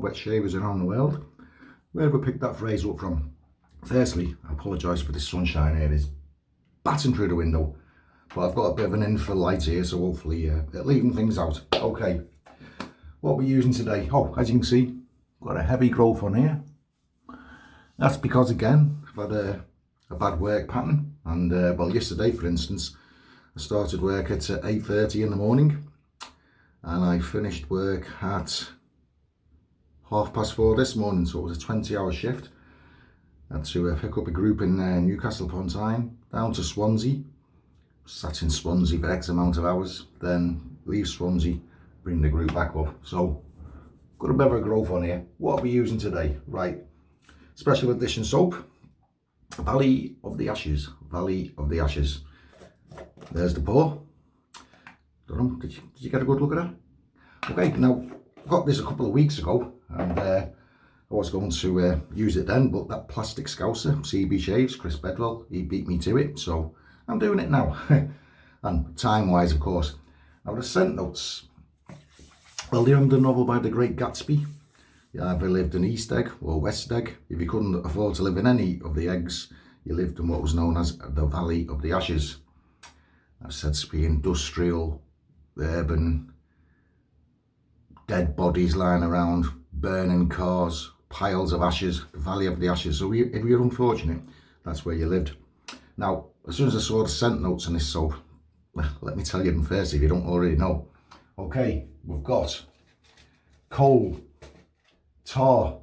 wet shavers around the world. Wherever I picked that phrase up from. Firstly, I apologise for this sunshine here. It's batting through the window. But I've got a bit of an infrared light here, so hopefully it'll even things out. Okay, what we're using today. Oh, as you can see, got a heavy growth on here. That's because, again, I've had a bad work pattern. And, well, yesterday, for instance, I started work at 8:30 in the morning. And I finished work at 4:30 this morning, so it was a 20-hour shift. I had to pick up a group in Newcastle upon Tyne, down to Swansea. Sat in Swansea for X amount of hours, then leave Swansea, bring the group back up. So, got a bit of a growth on here. What are we using today? Right, special edition soap, Valley of the Ashes. Valley of the Ashes. There's the pour. Don't know, did you get a good look at that? Okay, now, I got this a couple of weeks ago, and I was going to use it then, but that plastic scouser, CB Shaves, Chris Bedwell, he beat me to it, so I'm doing it now. And time-wise, of course. Now, the scent notes. Well, they're under novel by the Great Gatsby. You either lived in East Egg or West Egg. If you couldn't afford to live in any of the eggs, you lived in what was known as the Valley of the Ashes. That's said to be industrial, urban, dead bodies lying around, burning cars, piles of ashes, the Valley of the Ashes. So if you're unfortunate, that's where you lived. Now, as soon as I saw the scent notes on this soap, well, let me tell you them first if you don't already know. Okay, we've got coal, tar,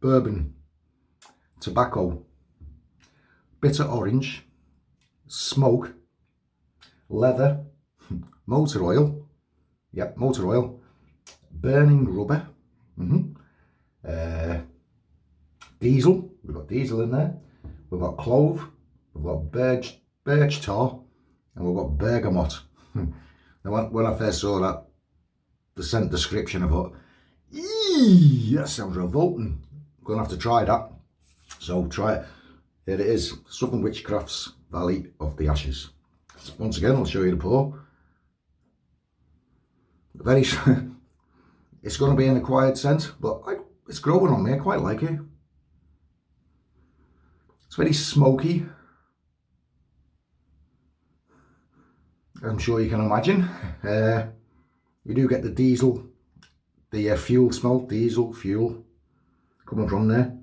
bourbon, tobacco, bitter orange, smoke, leather, motor oil, yep, motor oil, burning rubber, diesel, we've got diesel in there, we've got clove, we've got birch tar, and we've got bergamot. Now, when I first saw that, the scent description, I thought, eee, that sounds revolting. I'm going to have to try that. So try it. Here it is, Southern Witchcrafts, Valley of the Ashes. Once again, I'll show you the pour. Very, it's going to be an acquired scent, but it's growing on me. I quite like it. It's very smoky. I'm sure you can imagine. You do get the diesel, the fuel smell, diesel, fuel coming from there.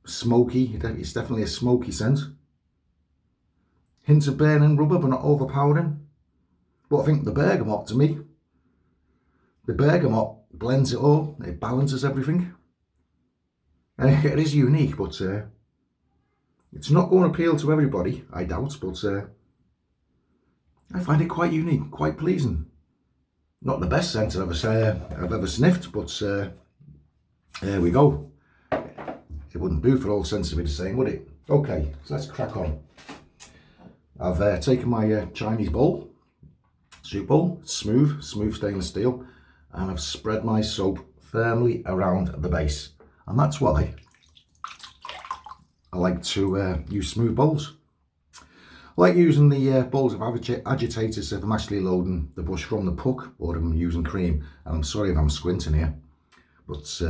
Smoky, it's definitely a smoky scent. Hints of burning rubber, but not overpowering. But I think the bergamot, to me, the bergamot blends it all, it balances everything. And it is unique, but it's not going to appeal to everybody, I doubt, but I find it quite unique, quite pleasing. Not the best scent I've ever sniffed, but there we go. It wouldn't do for all scents to be the same, would it? Okay, so let's crack on. I've taken my Chinese bowl, soup bowl, smooth stainless steel, and I've spread my soap firmly around the base. And that's why I like to use smooth bowls. I like using the bowls of agitators if I'm actually loading the bush from the puck or I'm using cream. And I'm sorry if I'm squinting here, but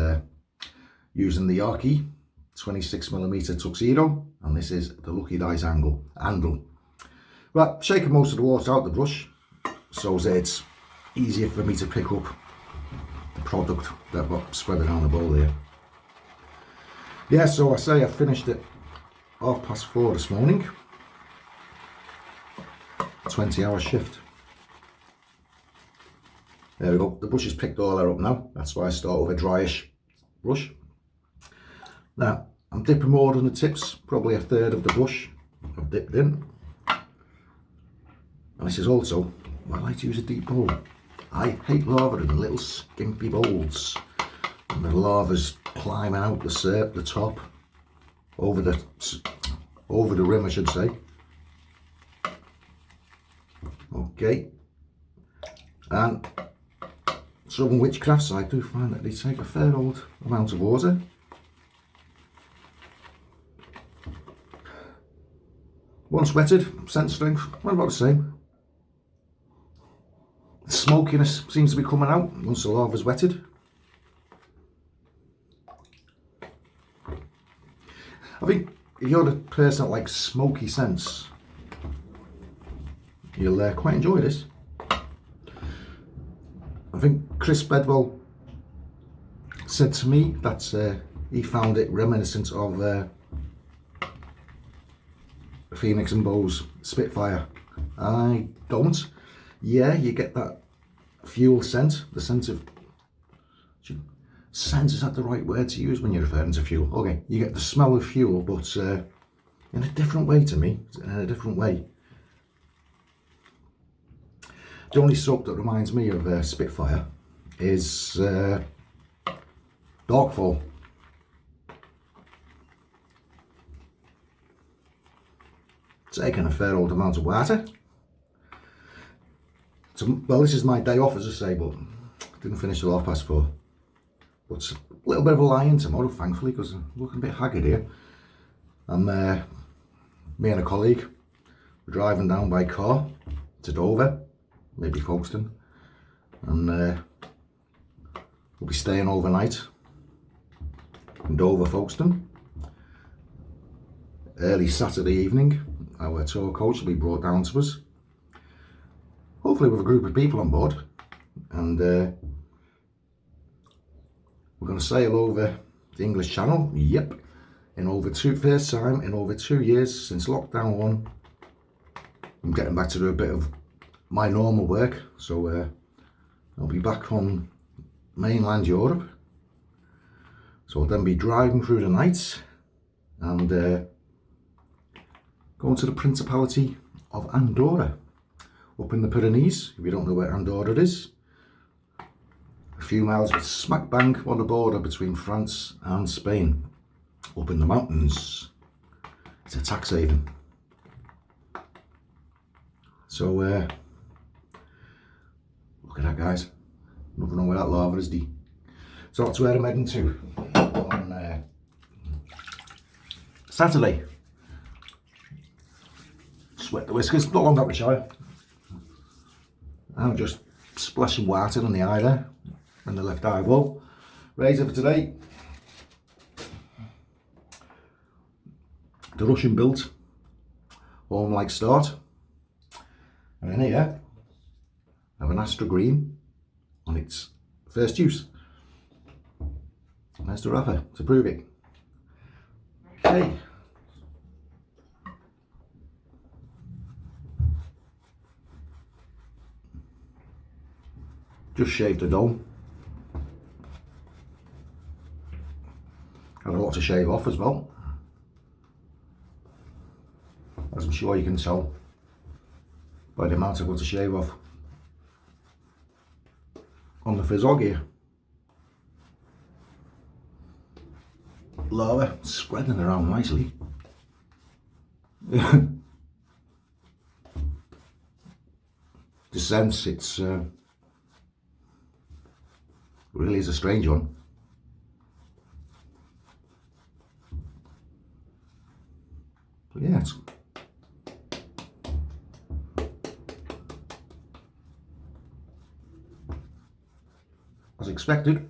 using the Arky 26mm tuxedo, and this is the Lucky Dice handle. Right, shaking most of the water out the brush so that it's easier for me to pick up the product that I've got spread around the bowl here. Yeah, so I say I finished at 4:30 this morning. 20-hour shift. There we go. The brush is picked all that up now. That's why I start with a dryish brush. Now, I'm dipping more than the tips, probably a third of the brush I've dipped in. And this is also, I like to use a deep bowl. I hate lava in the little skimpy bowls. And the lava's climbing out the top, over the rim, I should say. Okay. And Southern Witchcrafts, I do find that they take a fair old amount of water. Once wetted, scent strength, well, about the same. The smokiness seems to be coming out once the lava's wetted. I think if you're the person that likes smoky scents, you'll quite enjoy this. I think Chris Bedwell said to me that he found it reminiscent of Phoenix and Bose Spitfire. I don't. Yeah, you get that fuel scent, the scent of... Scent, is that the right word to use when you're referring to fuel? Okay, you get the smell of fuel, but in a different way to me, in a different way. The only soap that reminds me of Spitfire is Darkfall. Taking a fair old amount of water. So, well, this is my day off, as I say, but didn't finish till 4:30. But a little bit of a lie-in tomorrow, thankfully, because I'm looking a bit haggard here. And me and a colleague were driving down by car to Dover, maybe Folkestone, and we'll be staying overnight in Dover, Folkestone. Early Saturday evening, our tour coach will be brought down to us, hopefully with a group of people on board, and we're going to sail over the English Channel. Yep, first time in over 2 years since lockdown 1. I'm getting back to do a bit of my normal work, so I'll be back on mainland Europe. So I'll then be driving through the night and going to the Principality of Andorra, up in the Pyrenees. If you don't know where Andorra is, a few miles, smack bang on the border between France and Spain, up in the mountains. It's a tax haven. So look at that, guys. Never know where that lava is deep. So that's where I'm heading to on Saturday. Sweat the whiskers, not long got the shower. I'm just splashing water in the eye there, and the left eyeball. Razor for today. The Russian built Homelike start. And in here, I have an Astra Green on its first use. There's the wrapper to prove it. Okay. Just shaved the dome. Have a lot to shave off as well, as I'm sure you can tell by the amount I've got to shave off on the Fizzog here. Lava spreading around nicely. The sense, it's really is a strange one. But yeah, it's as expected.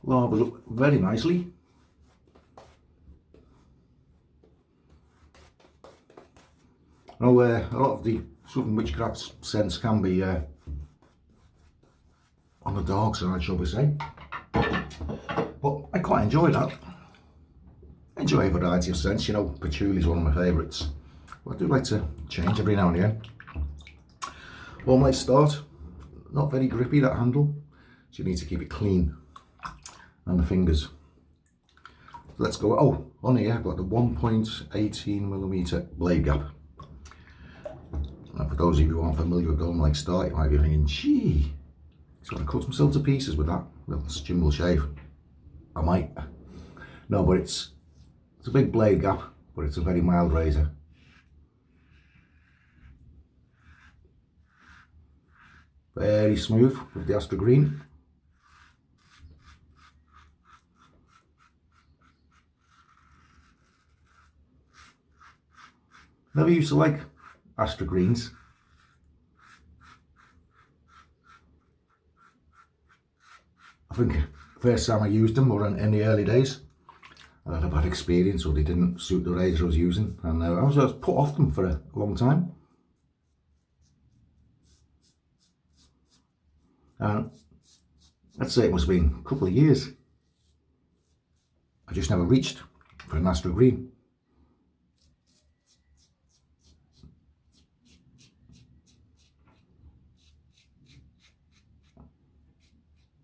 Lava look very nicely. Now, a lot of the Southern Witchcrafts scents can be on the dark side, shall we say. But I quite enjoy that. I enjoy a variety of scents, you know, patchouli is one of my favourites. But I do like to change every now and again. One might start, not very grippy, that handle, so you need to keep it clean. And the fingers. Let's go. Oh, on here I've got the 1.18mm blade gap. And for those of you who aren't familiar with Homelike start, you might be thinking, gee, he's got to cut himself to pieces with that. Well, it's Jim will shave. I might. No, but it's a big blade gap, but it's a very mild razor. Very smooth with the Astra Green. Never used to like Astra Greens. I think first time I used them were in the early days. I had a bad experience or they didn't suit the razor I was using, and I was put off them for a long time. And I'd say it must have been a couple of years. I just never reached for an Astro Green.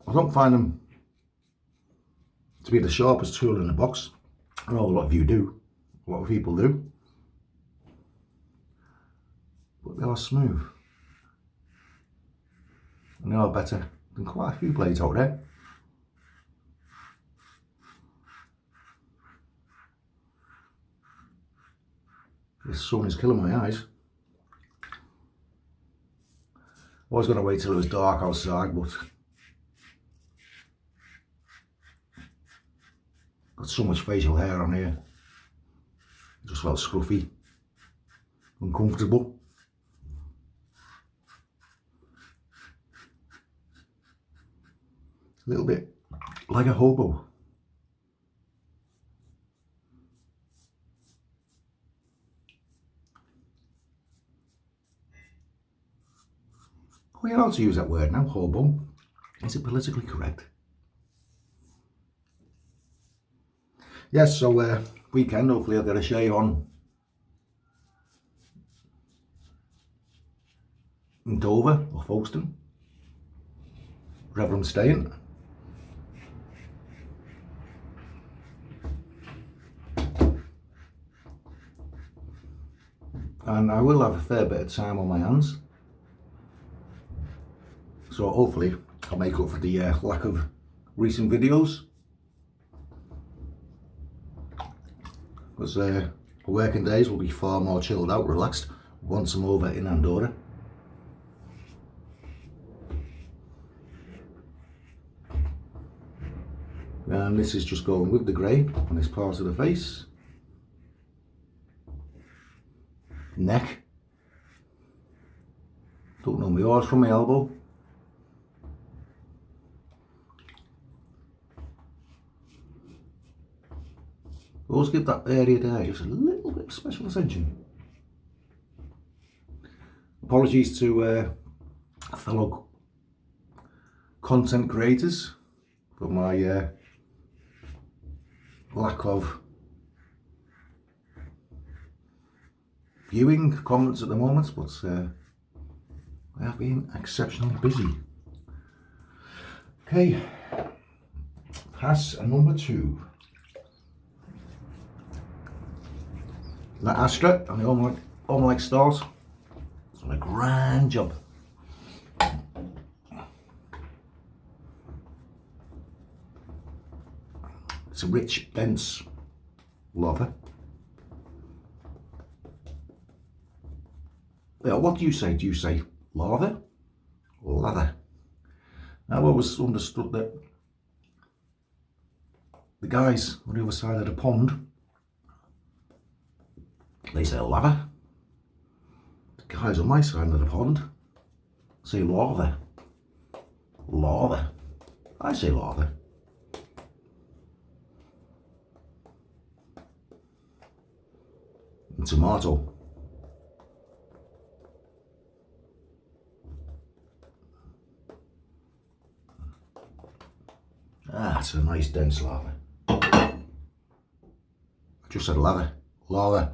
I don't find them to be the sharpest tool in the box. I know a lot of you do, a lot of people do, but they are smooth. And they are better than quite a few blades out there. This sun is killing my eyes. I was going to wait till it was dark outside, but got so much facial hair on here. It just felt scruffy, uncomfortable. A little bit like a hobo. We're allowed to use that word now, hobo. Is it politically correct? Yes, so weekend, hopefully I'll get a shave on in Dover or Folkestone, wherever I'm staying. And I will have a fair bit of time on my hands. So hopefully I'll make up for the lack of recent videos. Because working days will be far more chilled out, relaxed once I'm over in Andorra. And this is just going with the grey on this part of the face. Neck. Don't know my arse from my elbow. Always give that area there just a little bit of special attention. Apologies to fellow content creators for my lack of viewing comments at the moment, but I have been exceptionally busy. Okay, pass number 2. That Astra and the Homelike stars. It's done a grand job. It's a rich, dense lather. Yeah, what do you say? Do you say lather or lather? I've always understood that the guys on the other side of the pond, they say lather. The guys on my side of the pond say lather. Lather. I say lather. And tomato. Ah, it's a nice dense lather. I just said lather. Lather.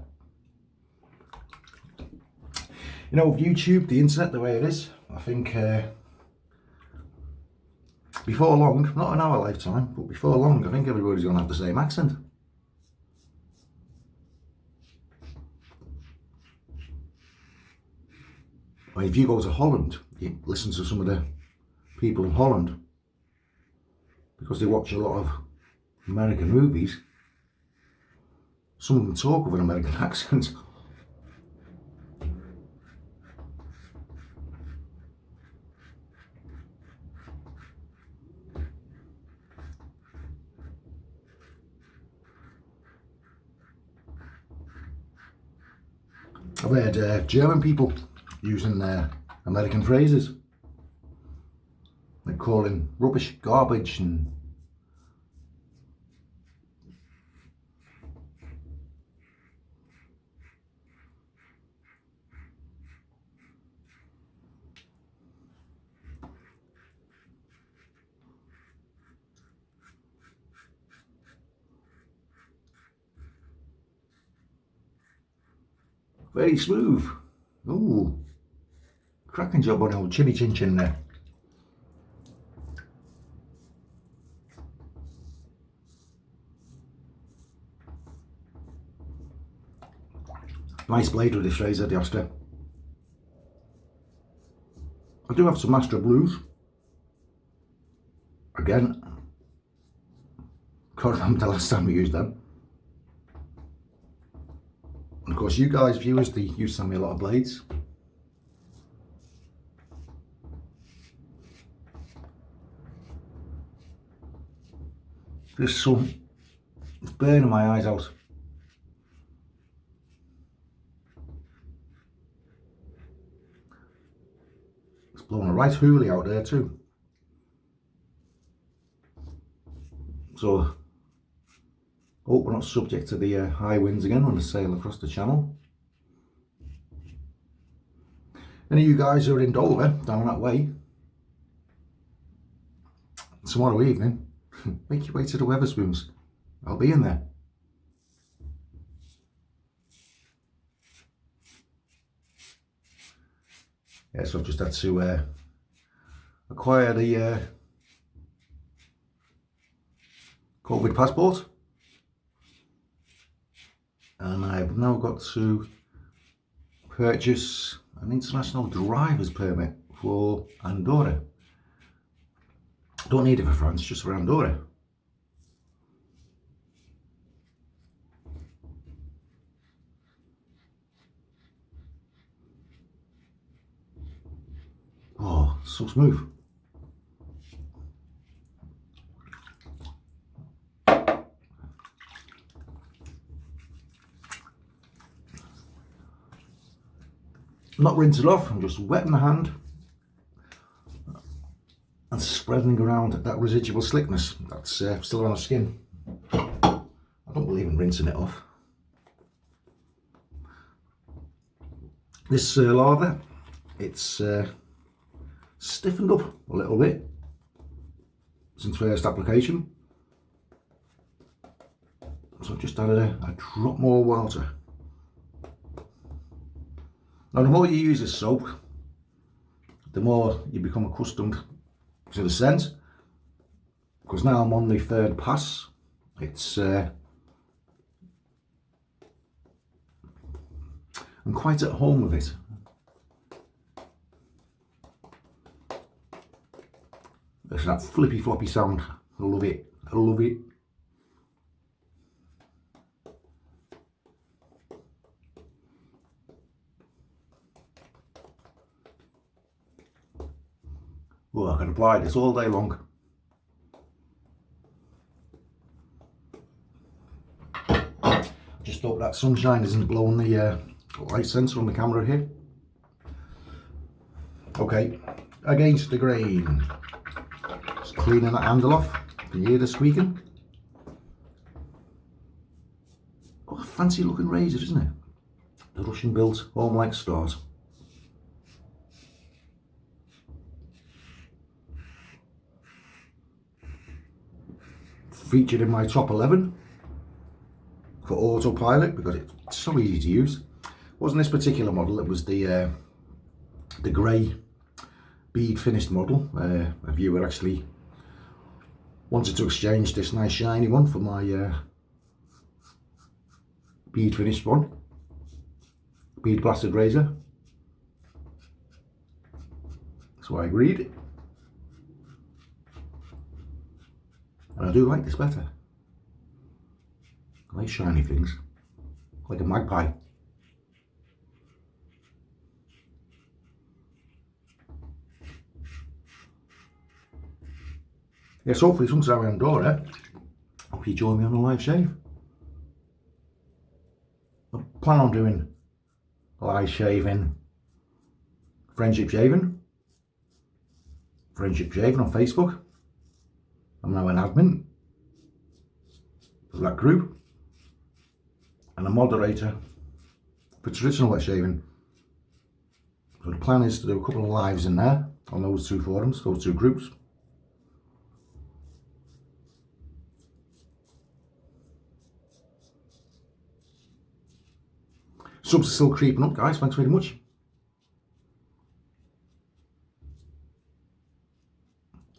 You know, with YouTube, the internet, the way it is, I think before long, not in our lifetime, but before long, I think everybody's going to have the same accent. Well, if you go to Holland, you listen to some of the people in Holland, because they watch a lot of American movies, some of them talk with an American accent. I've heard German people using American phrases, like calling rubbish garbage and Very smooth. Ooh, cracking job on old chinny chin chin there. Nice blade with this razor, the Astra. I do have some Astra Blues. Again, can't remember the last time we used them. And of course, you guys, viewers, you used to send me a lot of blades. This sun, it's burning my eyes out. It's blowing a right hoolie out there too. So, hope we're not subject to the high winds again when I sail across the channel. Any of you guys who are in Dover, down that way, tomorrow evening, make your way to the Weatherspoons. I'll be in there. Yeah, so I've just had to acquire the COVID passport, and I've now got to purchase an international driver's permit for Andorra. Don't need it for France, just for Andorra. Oh, so smooth. Not rinsed it off, I'm just wetting the hand and spreading around that residual slickness that's still on the skin. I don't believe in rinsing it off. This lather, it's stiffened up a little bit since first application, so I've just added a drop more water. Now the more you use this soap, the more you become accustomed to the scent, because now I'm on the third pass. It's I'm quite at home with it. There's that flippy floppy sound. I love it. I love it. Well, I can apply this all day long. Just hope that sunshine isn't blowing the light sensor on the camera here. Okay, against the grain. Just cleaning that handle off. Can you hear the squeaking? Oh, fancy looking razor, isn't it? The Russian built Homelike start. Featured in my top 11 for autopilot because it's so easy to use. Wasn't this particular model, it was the grey bead finished model. A viewer actually wanted to exchange this nice shiny one for my bead finished one, bead blasted razor, so I agreed. And I do like this better. I like shiny things, like a magpie. Yes, hopefully sometime in Andorra, hope you join me on a live shave. I plan on doing a live shaving, friendship shaving on Facebook. I'm now an admin of that group and a moderator for traditional wet shaving. So the plan is to do a couple of lives in there on those two forums, those two groups. Subs are still creeping up, guys. Thanks very much.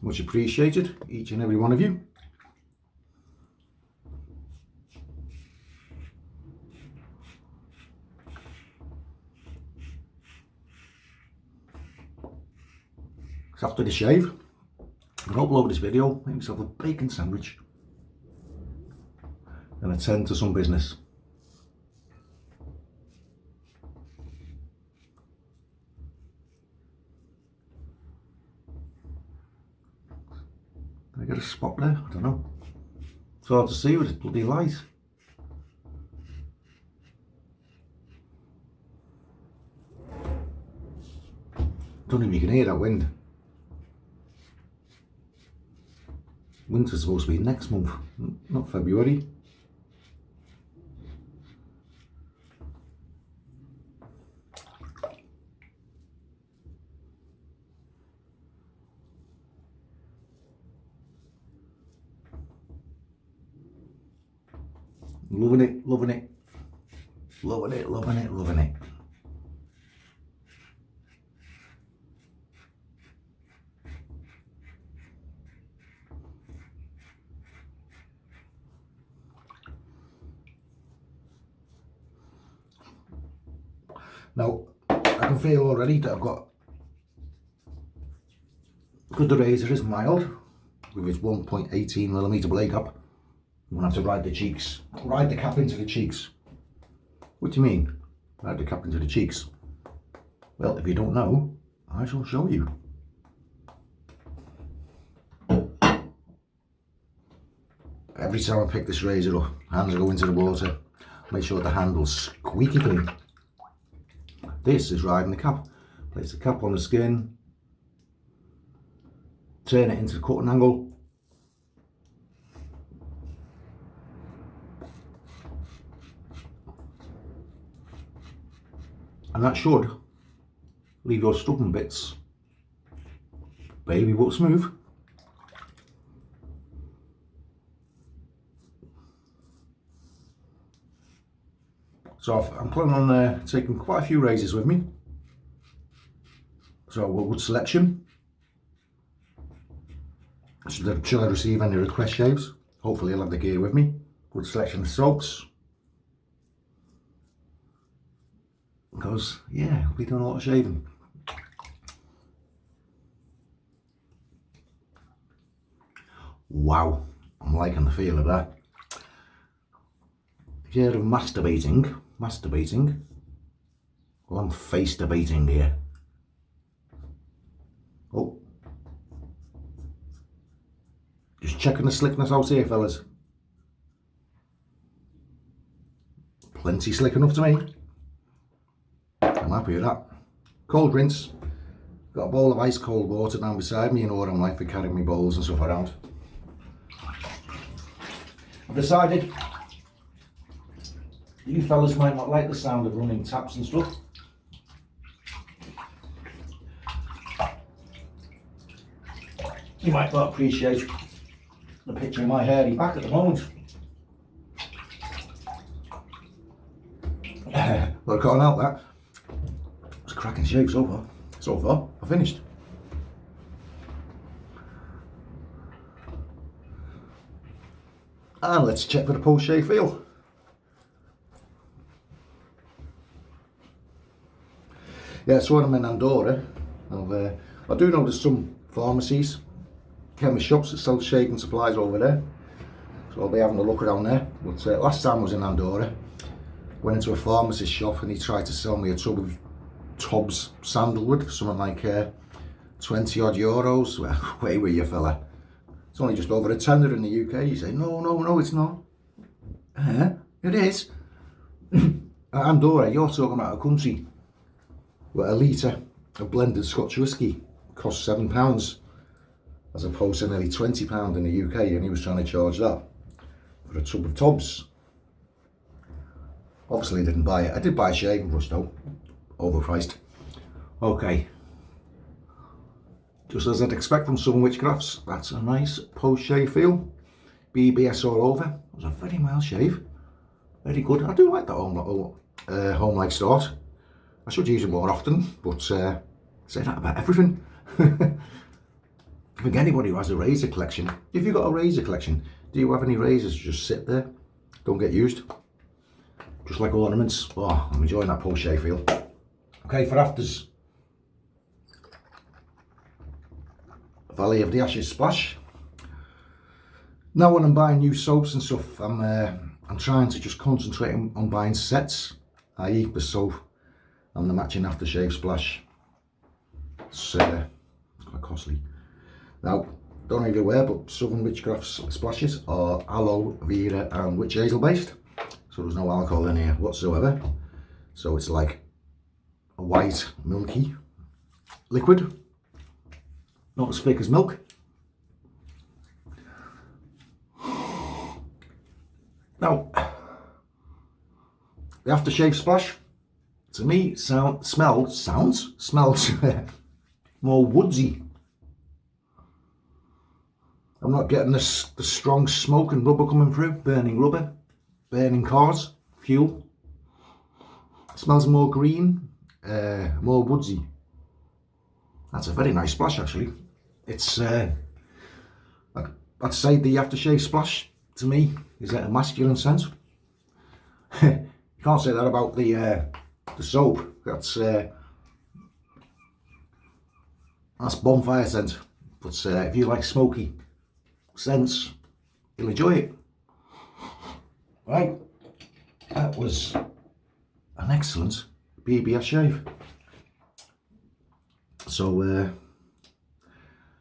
Much appreciated, each and every one of you. So after the shave, I'm going to upload this video, make myself a bacon sandwich, and attend to some business. Did I get a spot there? I don't know. It's hard to see with this bloody light. Don't even you can hear that wind. Winter's supposed to be next month, not February. Loving it, loving it. Loving it, loving it, loving it. Now, I can feel already that I've got, because the razor is mild, with its 1.18mm blade cap, I'm going to have to ride the cheeks, ride the cap into the cheeks. What do you mean, ride the cap into the cheeks? Well, if you don't know, I shall show you. Every time I pick this razor up, hands go into the water, make sure the handle's squeaky clean. This is riding the cap. Place the cap on the skin, turn it into the cutting angle, and that should leave your stubborn bits baby but smooth. So I'm planning on taking quite a few razors with me. So a good selection. Should I receive any request shaves? Hopefully I'll have the gear with me. Good selection of soaps. Because yeah, we done a lot of shaving. Wow, I'm liking the feel of that. If you heard of masturbating, well, I'm face debating here. Oh, just checking the slickness out here, fellas. Plenty slick enough to me. I'm happy with that. Cold rinse. Got a bowl of ice cold water down beside me. You know what I'm like for carrying my bowls and stuff around. I've decided you fellas might not like the sound of running taps and stuff. You might not appreciate the picture of my hairy back at the moment. But I can't help that. It's a cracking shave so far. So far, I finished. And let's check for the post-shave feel. Yeah, so when I'm in Andorra, I do know there's some pharmacies, chemist shops that sell shaving supplies over there. So I'll be having a look around there. But last time I was in Andorra, went into a pharmacist shop and he tried to sell me a tub of Tubbs sandalwood for something like 20 odd euros. Well, wait with you fella. It's only just over a tenner in the UK. You say, no, it's not. It is. Andorra, you're talking about a country where a litre of blended Scotch whisky costs £7 as opposed to nearly £20 in the UK, and he was trying to charge that for a tub of Tubbs. Obviously I didn't buy it. I did buy a shaving brush though, overpriced. Okay. Just as I'd expect from some Witchcrafts, that's a nice post-shave feel. BBS all over. It was a very mild shave. Very good. I do like that Homelike start. I should use it more often, but say that about everything. I think anybody who has a razor collection, if you've got a razor collection, do you have any razors just sit there, don't get used? Just like ornaments. Oh, I'm enjoying that post-shave feel. Okay, for afters, Valley of the Ashes splash. Now when I'm buying new soaps and stuff, I'm trying to just concentrate on buying sets, i.e. the soap and the matching aftershave splash. It's quite costly. Now, don't know if you're aware, but Southern Witchcrafts splashes are aloe vera and witch hazel based, so there's no alcohol in here whatsoever. So it's like a white milky liquid, not as thick as milk. Now, the aftershave splash, to me, smells more woodsy. I'm not getting the strong smoke and rubber coming through, burning rubber, burning cars, fuel. It smells more green, more woodsy. That's a very nice splash actually. It's, I'd say the aftershave splash to me is a masculine scent. You can't say that about the soap. That's bonfire scent. But if you like smoky scents, you'll enjoy it. Right, that was an excellent BBS shave. So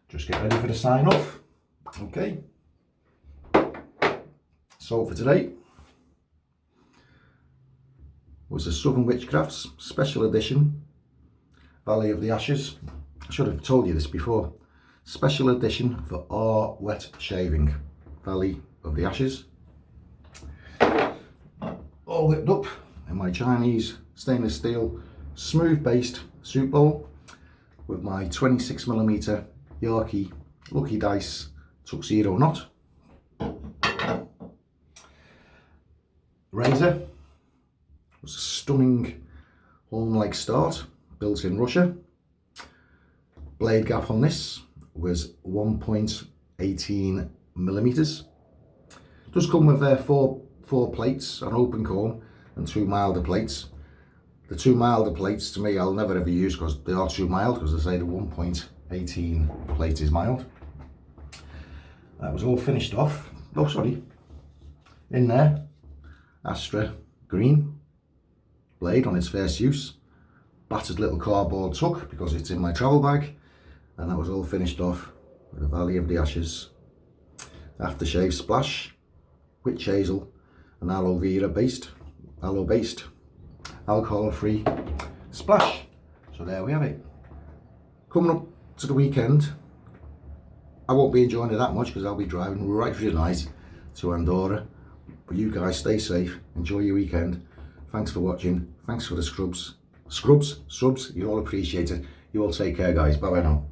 just get ready for the sign off. Okay. So for today was the Southern Witchcrafts Special Edition Valley of the Ashes. I should have told you this before. Special edition for our wet shaving, Valley of the Ashes. All whipped up in my Chinese stainless steel smooth based soup bowl with my 26mm Yarkey Lucky Dice tuxedo knot. Razor was a stunning Homelike start, built in Russia. Blade gap on this was 1.18mm. Does come with four plates, an open comb and 2 milder plates. The 2 milder plates to me I'll never ever use because they are too mild, because I say the 1.18 plate is mild. That was all finished off. Oh sorry. In there, Astra green blade on its first use. Battered little cardboard tuck because it's in my travel bag. And that was all finished off with the Valley of the Ashes aftershave splash, witch hazel and aloe vera based, alcohol free splash. So there we have it. Coming up to the weekend, I won't be enjoying it that much because I'll be driving right through the night to Andorra. But you guys stay safe, enjoy your weekend. Thanks for watching, thanks for the subs, you all appreciate it. You all take care guys, bye bye now.